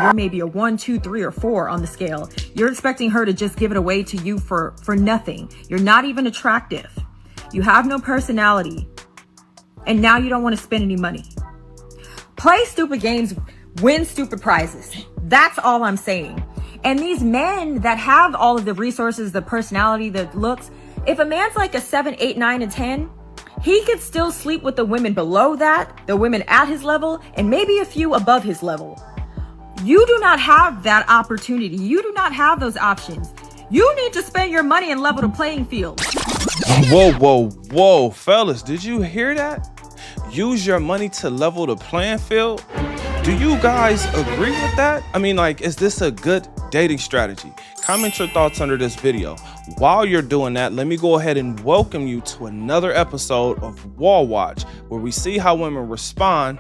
you're maybe a 1, 2, 3, or 4 on the scale. You're expecting her to just give it away to you for nothing. You're not even attractive. You have no personality. And now you don't want to spend any money. Play stupid games, win stupid prizes. That's all I'm saying. And these men that have all of the resources, the personality, the looks, if a man's like a 7, 8, 9, and 10, he could still sleep with the women below that, the women at his level, and maybe a few above his level. You do not have that opportunity. You do not have those options. You need to spend your money and level the playing field. Whoa, fellas, did you hear that? Use your money to level the playing field? Do you guys agree with that? I mean, like, is this a good dating strategy? Comment your thoughts under this video. While you're doing that, let me go ahead and welcome you to another episode of Wall Watch, where we see how women respond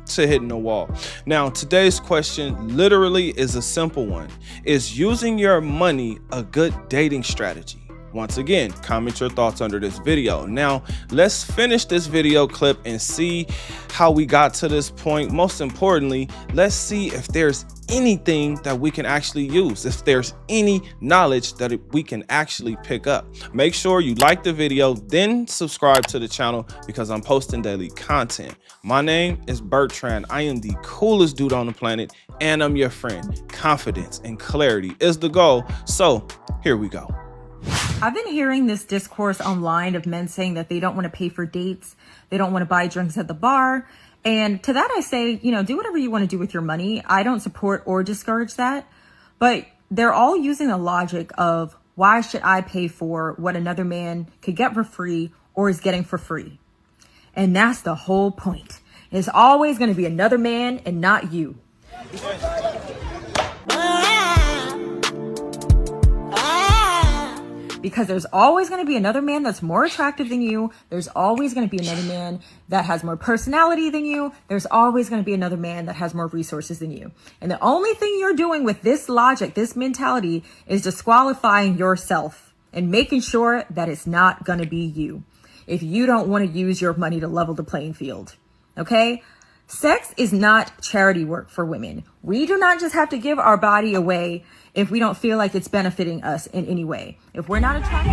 to hitting the wall. Now, today's question literally is a simple one. Is using your money a good dating strategy? Once again, comment your thoughts under this video. Now, let's finish this video clip and see how we got to this point. Most importantly, let's see if there's anything that we can actually use, if there's any knowledge that we can actually pick up. Make sure you like the video, then subscribe to the channel because I'm posting daily content. My name is Bertrand. I am the coolest dude on the planet, and I'm your friend. Confidence and clarity is the goal. So here we go. I've been hearing this discourse online of men saying that they don't want to pay for dates. They don't want to buy drinks at the bar. And to that I say, do whatever you want to do with your money. I don't support or discourage that. But they're all using the logic of, why should I pay for what another man could get for free or is getting for free? And that's the whole point. It's always going to be another man and not you. Because there's always going to be another man that's more attractive than you. There's always going to be another man that has more personality than you. There's always going to be another man that has more resources than you. And the only thing you're doing with this logic, this mentality, is disqualifying yourself and making sure that it's not going to be you if you don't want to use your money to level the playing field. Okay? Sex is not charity work for women. We do not just have to give our body away if we don't feel like it's benefiting us in any way. If we're not attracted.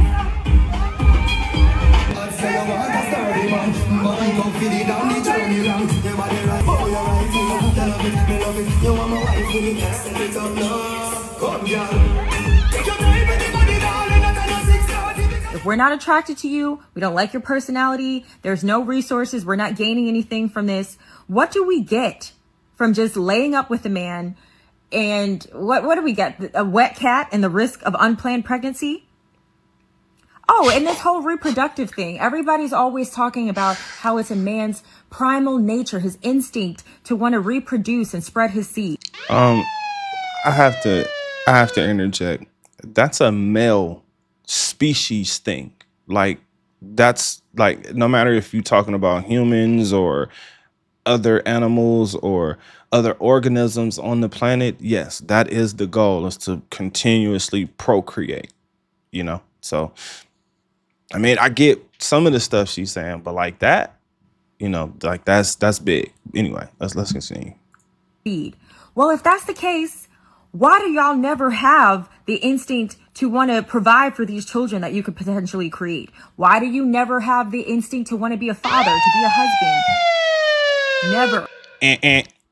If we're not attracted to you, we don't like your personality, there's no resources, we're not gaining anything from this, what do we get from just laying up with a man? And what do we get? A wet cat and the risk of unplanned pregnancy? Oh, and this whole reproductive thing. Everybody's always talking about how it's a man's primal nature, his instinct to want to reproduce and spread his seed. I have to interject. That's a male species thing. Like, that's like, no matter if you're talking about humans or other animals or other organisms on the planet, yes, that is the goal, is to continuously procreate, So, I mean, I get some of the stuff she's saying, but like that, like that's big. Anyway, let's continue. Well, if that's the case, why do y'all never have the instinct to want to provide for these children that you could potentially create? Why do you never have the instinct to want to be a father, to be a husband? Never.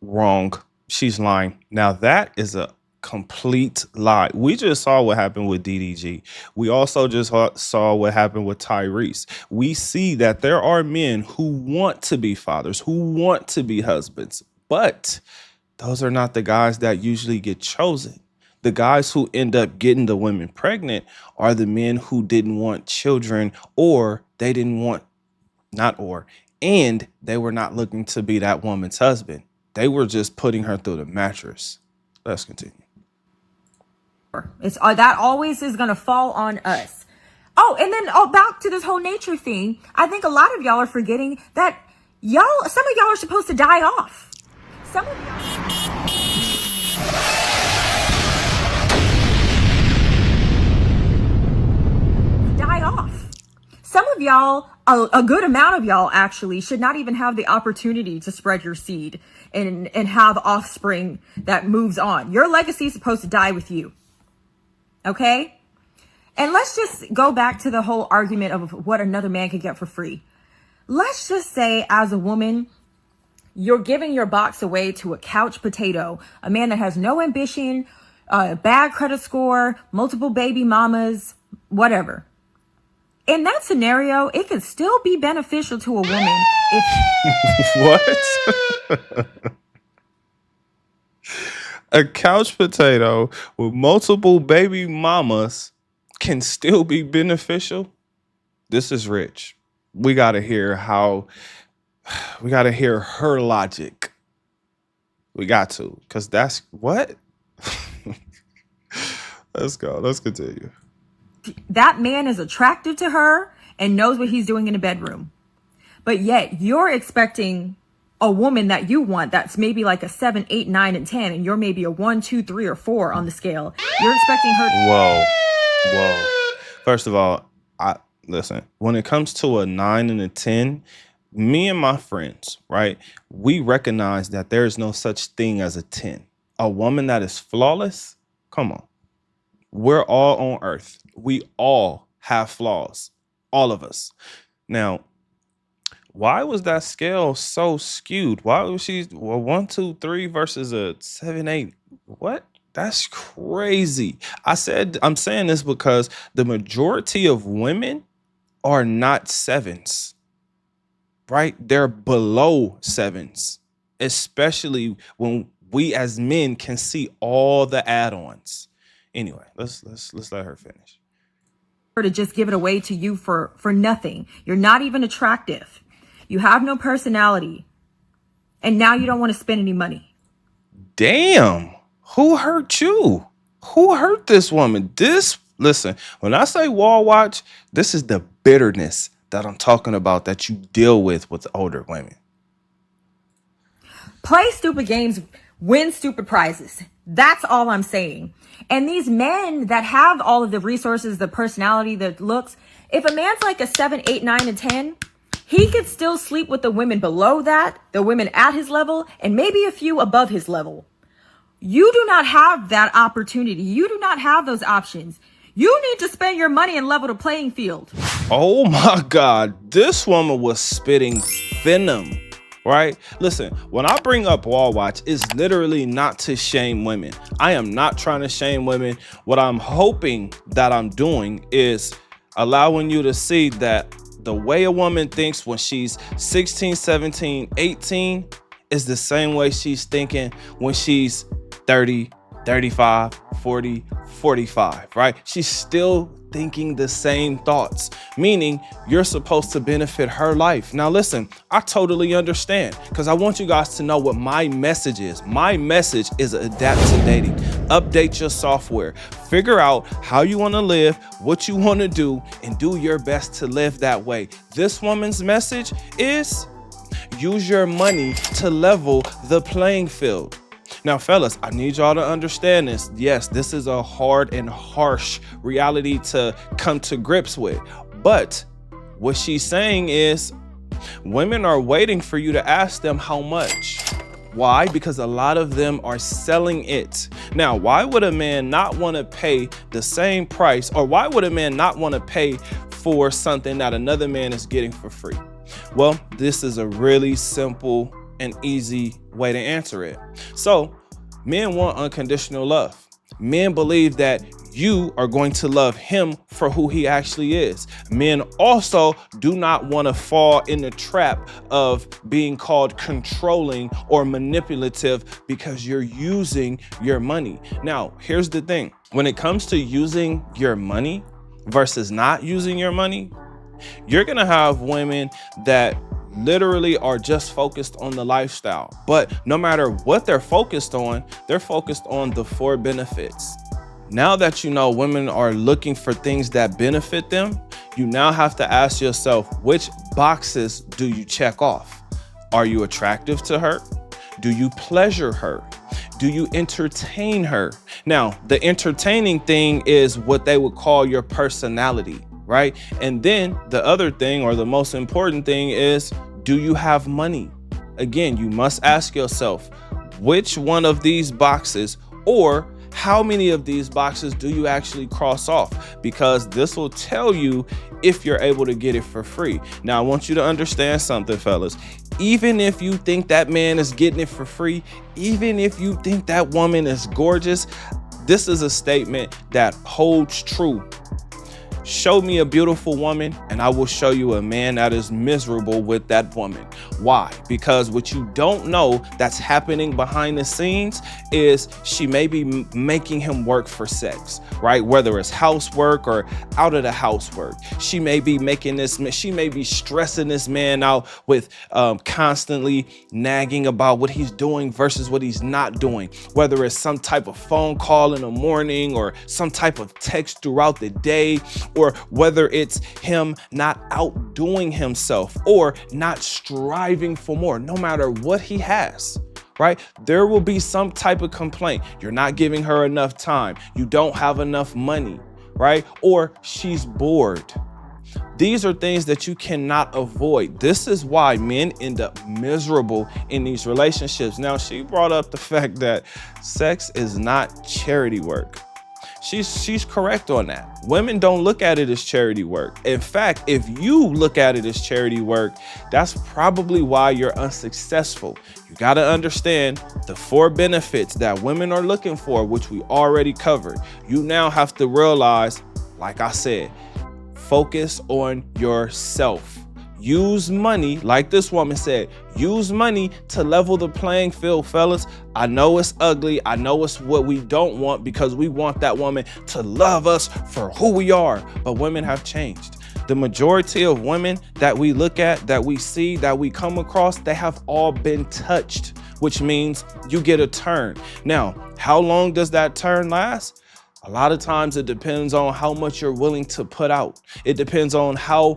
Wrong. She's lying. Now that is a complete lie. We just saw what happened with DDG. We also just saw what happened with Tyrese. We see that there are men who want to be fathers, who want to be husbands, but those are not the guys that usually get chosen. The guys who end up getting the women pregnant are the men who didn't want children, or they didn't want, and they were not looking to be that woman's husband. They were just putting her through the mattress. Let's continue. It's that always is going to fall on us. Oh, and then back to this whole nature thing. I think a lot of y'all are forgetting that some of y'all are supposed to die off. Some of y'all die off. Some of y'all a good amount of y'all actually should not even have the opportunity to spread your seed and have offspring that moves on. Your legacy is supposed to die with you. Okay? And let's just go back to the whole argument of what another man could get for free. Let's just say, as a woman, you're giving your box away to a couch potato, a man that has no ambition, bad credit score, multiple baby mamas, whatever. In that scenario, it could still be beneficial to a woman if What? A couch potato with multiple baby mamas can still be beneficial? This is rich. We got to hear her logic. We got to, because that's what? Let's go. Let's continue. that man is attractive to her and knows what he's doing in the bedroom. But yet you're expecting a woman that you want that's maybe like a 7, 8, 9, and 10, and you're maybe a 1, 2, 3, or 4 on the scale. You're expecting her. Whoa. First of all, listen, when it comes to a 9 and a 10, me and my friends, right, we recognize that there is no such thing as a 10. A woman that is flawless, come on. We're all on earth. We all have flaws. All of us. Now, why was that scale so skewed? Why was she 1, 2, 3 versus a 7, 8? What? That's crazy. I'm saying this because the majority of women are not 7s, right? They're below 7s, especially when we as men can see all the add-ons. Anyway, let's let her finish. To just give it away to you for nothing. You're not even attractive. You have no personality. And now you don't want to spend any money. Damn. Who hurt you? Who hurt this woman? Listen, when I say wall watch, this is the bitterness that I'm talking about that you deal with older women. Play stupid games, win stupid prizes. That's all I'm saying. And these men that have all of the resources, the personality, the looks, if a man's like a 7, 8, 9, and 10, he could still sleep with the women below that, the women at his level, and maybe a few above his level. You do not have that opportunity. You do not have those options. You need to spend your money and level the playing field. Oh my God, this woman was spitting venom, right? Listen, when I bring up wall watch, it's literally not to shame women. I am not trying to shame women. What I'm hoping that I'm doing is allowing you to see that the way a woman thinks when she's 16, 17, 18 is the same way she's thinking when she's 30, 35, 40, 45, right? She's still thinking the same thoughts, meaning you're supposed to benefit her life. Now, listen, I totally understand because I want you guys to know what my message is. My message is adapt to dating. Update your software. Figure out how you want to live, what you want to do, and do your best to live that way. This woman's message is use your money to level the playing field. Now, fellas, I need y'all to understand this. Yes, this is a hard and harsh reality to come to grips with. But what she's saying is women are waiting for you to ask them how much. Why? Because a lot of them are selling it. Now, why would a man not want to pay the same price, or why would a man not want to pay for something that another man is getting for free? Well, this is a really simple and easy way to answer it. So, men want unconditional love. Men believe that you are going to love him for who he actually is. Men also do not want to fall in the trap of being called controlling or manipulative because you're using your money. Now, here's the thing. When it comes to using your money versus not using your money, you're going to have women that literally are just focused on the lifestyle. But no matter what they're focused on the 4 benefits. Now that you know women are looking for things that benefit them, you now have to ask yourself, which boxes do you check off? Are you attractive to her? Do you pleasure her? Do you entertain her? Now, the entertaining thing is what they would call your personality, right? And then the other thing, or the most important thing, is, do you have money? Again, you must ask yourself, which one of these boxes, or how many of these boxes do you actually cross off? Because this will tell you if you're able to get it for free. Now, I want you to understand something, fellas. Even if you think that man is getting it for free, even if you think that woman is gorgeous, this is a statement that holds true. Show me a beautiful woman and I will show you a man that is miserable with that woman. Why? Because what you don't know that's happening behind the scenes is she may be making him work for sex, right? Whether it's housework or out of the housework. She may be stressing this man out with constantly nagging about what he's doing versus what he's not doing. Whether it's some type of phone call in the morning or some type of text throughout the day, or whether it's him not outdoing himself or not striving for more. No matter what he has, right? There will be some type of complaint. You're not giving her enough time. You don't have enough money, right? Or she's bored. These are things that you cannot avoid. This is why men end up miserable in these relationships. Now, she brought up the fact that sex is not charity work. She's correct on that. Women don't look at it as charity work. In fact, if you look at it as charity work, that's probably why you're unsuccessful. You got to understand the 4 benefits that women are looking for, which we already covered. You now have to realize, like I said, focus on yourself. Use money, like this woman said, use money to level the playing field, fellas. I know it's ugly. I know it's what we don't want, because we want that woman to love us for who we are. But women have changed. The majority of women that we look at, that we see, that we come across, they have all been touched, which means you get a turn. Now, how long does that turn last? A lot of times it depends on how much you're willing to put out. It depends on how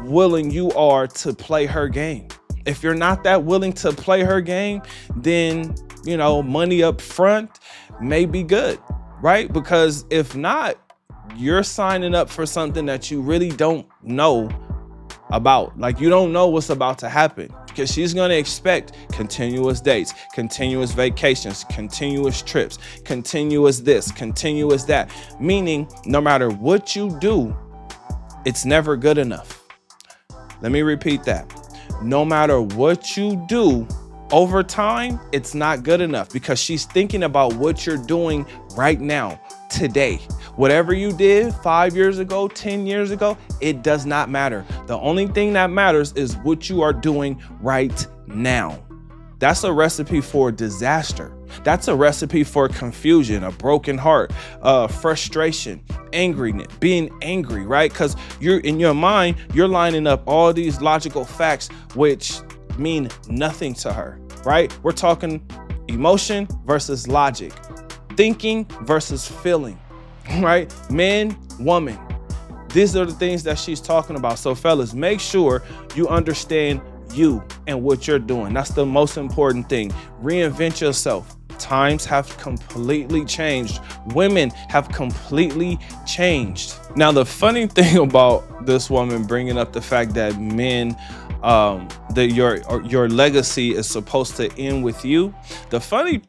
willing you are to play her game. If you're not that willing to play her game, then, money up front may be good, right? Because if not, you're signing up for something that you really don't know about. Like, you don't know what's about to happen, because she's going to expect continuous dates, continuous vacations, continuous trips, continuous this, continuous that. Meaning, no matter what you do, it's never good enough. Let me repeat that. No matter what you do, over time, it's not good enough, because she's thinking about what you're doing right now, today. Whatever you did 5 years ago, 10 years ago, it does not matter. The only thing that matters is what you are doing right now. That's a recipe for disaster. That's a recipe for confusion, a broken heart, frustration, angriness, being angry, right? Because you're in your mind, you're lining up all these logical facts which mean nothing to her, right? We're talking emotion versus logic, thinking versus feeling, right? Man, woman. These are the things that she's talking about. So fellas, make sure you understand you and what you're doing. That's the most important thing. Reinvent yourself. Times have completely changed. Women have completely changed. Now, the funny thing about this woman bringing up the fact that men, that your legacy is supposed to end with you. The funny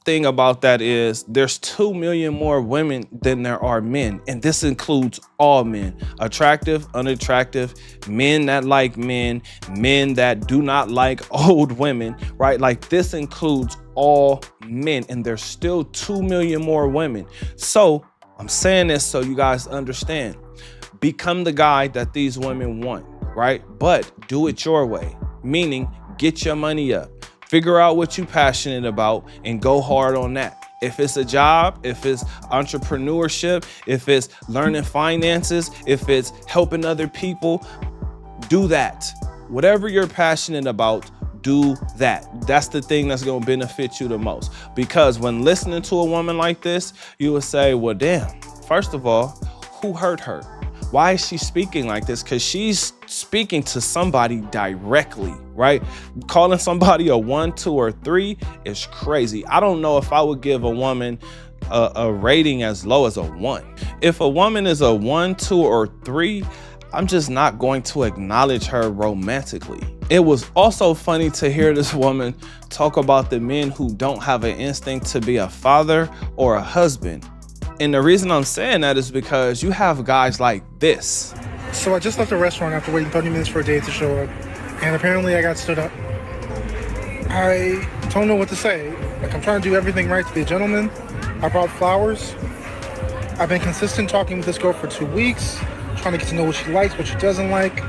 thing about that is there's 2 million more women than there are men, and this includes all men, attractive, unattractive, men that like men that do not like old women, right? Like, this includes all men, and there's still 2 million more women. So I'm saying this so you guys understand. Become the guy that these women want, right? But do it your way, meaning get your money up. Figure out what you're passionate about and go hard on that. If it's a job, if it's entrepreneurship, if it's learning finances, if it's helping other people, do that. Whatever you're passionate about, do that. That's the thing that's going to benefit you the most. Because when listening to a woman like this, you will say, well, damn, first of all, who hurt her? Why is she speaking like this? Because she's speaking to somebody directly, right? Calling somebody a 1, 2, or 3 is crazy. I don't know if I would give a woman a rating as low as a 1. If a woman is a 1, 2, or 3, I'm just not going to acknowledge her romantically. It was also funny to hear this woman talk about the men who don't have an instinct to be a father or a husband. And the reason I'm saying that is because you have guys like this. So I just left the restaurant after waiting 30 minutes for a date to show up, and apparently I got stood up. I don't know what to say. Like, I'm trying to do everything right to be a gentleman. I brought flowers. I've been consistent talking with this girl for 2 weeks, trying to get to know what she likes, what she doesn't like.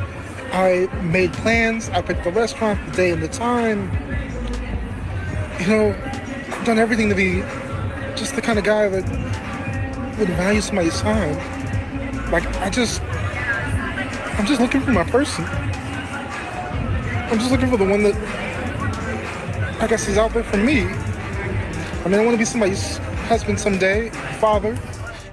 I made plans. I picked the restaurant, the day and the time. You know, I've done everything to be just the kind of guy that would value somebody's time. Like, I'm just looking for my person. I'm just looking for the one that, I guess, is out there for me. I mean, I want to be somebody's husband someday, father.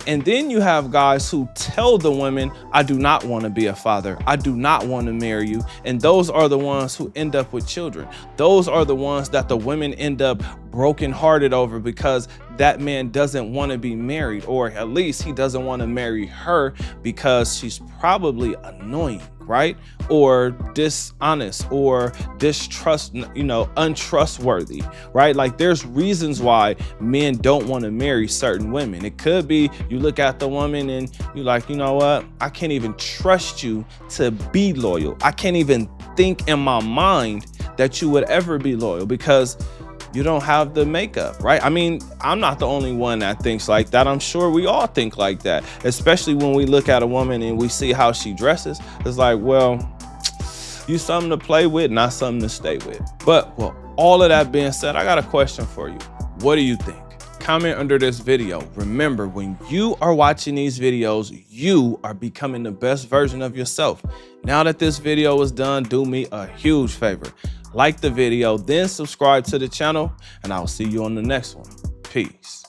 And then you have guys who tell the women, I do not want to be a father. I do not want to marry you. And those are the ones who end up with children. Those are the ones that the women end up brokenhearted over because that man doesn't want to be married, or at least he doesn't want to marry her because she's probably annoying, right? Or dishonest or untrustworthy, right? Like, there's reasons why men don't want to marry certain women. It could be you look at the woman and you're like, you know what? I can't even trust you to be loyal. I can't even think in my mind that you would ever be loyal because you don't have the makeup, right? I mean, I'm not the only one that thinks like that. I'm sure we all think like that, especially when we look at a woman and we see how she dresses. It's like, well, you something to play with, not something to stay with. But, well, all of that being said, I got a question for you. What do you think? Comment under this video. Remember, when you are watching these videos, you are becoming the best version of yourself. Now that this video is done, do me a huge favor. Like the video, then subscribe to the channel, and I'll see you on the next one. Peace.